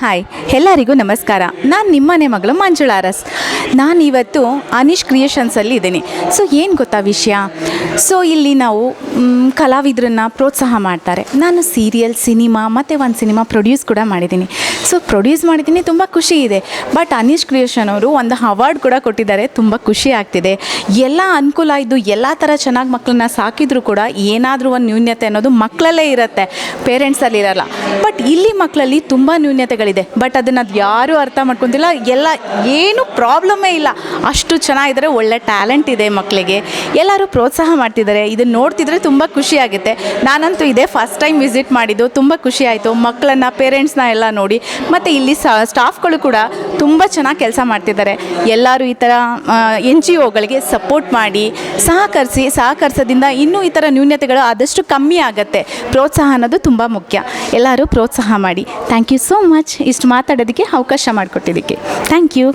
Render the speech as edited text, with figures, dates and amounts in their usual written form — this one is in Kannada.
ಹಾಯ್, ಎಲ್ಲರಿಗೂ ನಮಸ್ಕಾರ. ನಾನು ನಿಮ್ಮನೆ ಮಗಳು ಮಂಜುಳಾ ಅರಸ್. ನಾನಿವತ್ತು ಅನೀಶ್ ಕ್ರಿಯೇಷನ್ಸಲ್ಲಿ ಇದ್ದೀನಿ. ಸೊ ಏನು ಗೊತ್ತಾ ವಿಷಯ? ಸೊ ಇಲ್ಲಿ ನಾವು ಕಲಾವಿದರನ್ನು ಪ್ರೋತ್ಸಾಹ ಮಾಡ್ತಾರೆ. ನಾನು ಸೀರಿಯಲ್, ಸಿನಿಮಾ ಮತ್ತು ಒಂದು ಸಿನಿಮಾ ಪ್ರೊಡ್ಯೂಸ್ ಕೂಡ ಮಾಡಿದ್ದೀನಿ. ಸೊ ಪ್ರೊಡ್ಯೂಸ್ ಮಾಡಿದ್ದೀನಿ, ತುಂಬ ಖುಷಿ ಇದೆ. ಬಟ್ ಅನೀಶ್ ಕ್ರಿಯೇಷನ್ ಅವರು ಒಂದು ಅವಾರ್ಡ್ ಕೂಡ ಕೊಟ್ಟಿದ್ದಾರೆ, ತುಂಬ ಖುಷಿ ಆಗ್ತಿದೆ. ಎಲ್ಲ ಅನುಕೂಲ ಇದ್ದು ಎಲ್ಲ ಥರ ಚೆನ್ನಾಗಿ ಮಕ್ಕಳನ್ನ ಸಾಕಿದರೂ ಕೂಡ ಏನಾದರೂ ಒಂದು ನ್ಯೂನ್ಯತೆ ಅನ್ನೋದು ಮಕ್ಕಳಲ್ಲೇ ಇರುತ್ತೆ, ಪೇರೆಂಟ್ಸಲ್ಲಿ ಇರಲ್ಲ. ಬಟ್ ಇಲ್ಲಿ ಮಕ್ಕಳಲ್ಲಿ ತುಂಬ ನ್ಯೂನ್ಯತೆಗಳಿದೆ. ಬಟ್ ಅದನ್ನು ಯಾರೂ ಅರ್ಥ ಮಾಡ್ಕೊತಿಲ್ಲ. ಎಲ್ಲ ಏನು ಪ್ರಾಬ್ಲಮ್ಮೇ ಇಲ್ಲ, ಅಷ್ಟು ಚೆನ್ನಾಗಿದ್ದಾರೆ, ಒಳ್ಳೆ ಟ್ಯಾಲೆಂಟ್ ಇದೆ ಮಕ್ಕಳಿಗೆ. ಎಲ್ಲರೂ ಪ್ರೋತ್ಸಾಹ ಮಾಡ್ತಿದ್ದಾರೆ. ಇದನ್ನು ನೋಡ್ತಿದ್ರೆ ತುಂಬ ಖುಷಿಯಾಗುತ್ತೆ. ನಾನಂತೂ ಇದೇ ಫಸ್ಟ್ ಟೈಮ್ ವಿಸಿಟ್ ಮಾಡಿದ್ದು, ತುಂಬ ಖುಷಿ ಆಯಿತು. ಮಕ್ಕಳನ್ನು, ಪೇರೆಂಟ್ಸ್ನ ಎಲ್ಲ ನೋಡಿ. ಮತ್ತು ಇಲ್ಲಿ ಸ್ಟಾಫ್ಗಳು ಕೂಡ ತುಂಬ ಚೆನ್ನಾಗಿ ಕೆಲಸ ಮಾಡ್ತಿದ್ದಾರೆ. ಎಲ್ಲರೂ ಈ ಥರ NGOಗಳಿಗೆ ಸಪೋರ್ಟ್ ಮಾಡಿ ಸಹಕರಿಸೋದ್ರಿಂದ ಇನ್ನೂ ಈ ಥರ ನ್ಯೂನ್ಯತೆಗಳು ಆದಷ್ಟು ಕಮ್ಮಿ ಆಗುತ್ತೆ. ಪ್ರೋತ್ಸಾಹ ಅನ್ನೋದು ತುಂಬ ಮುಖ್ಯ. ಎಲ್ಲರೂ ಪ್ರೋತ್ಸಾಹ ಮಾಡಿ. ಥ್ಯಾಂಕ್ ಯು ಸೋ ಮಚ್ ಇಷ್ಟು ಮಾತಾಡೋದಕ್ಕೆ ಅವಕಾಶ ಮಾಡಿಕೊಟ್ಟಿದ್ದಕ್ಕೆ. Thank you.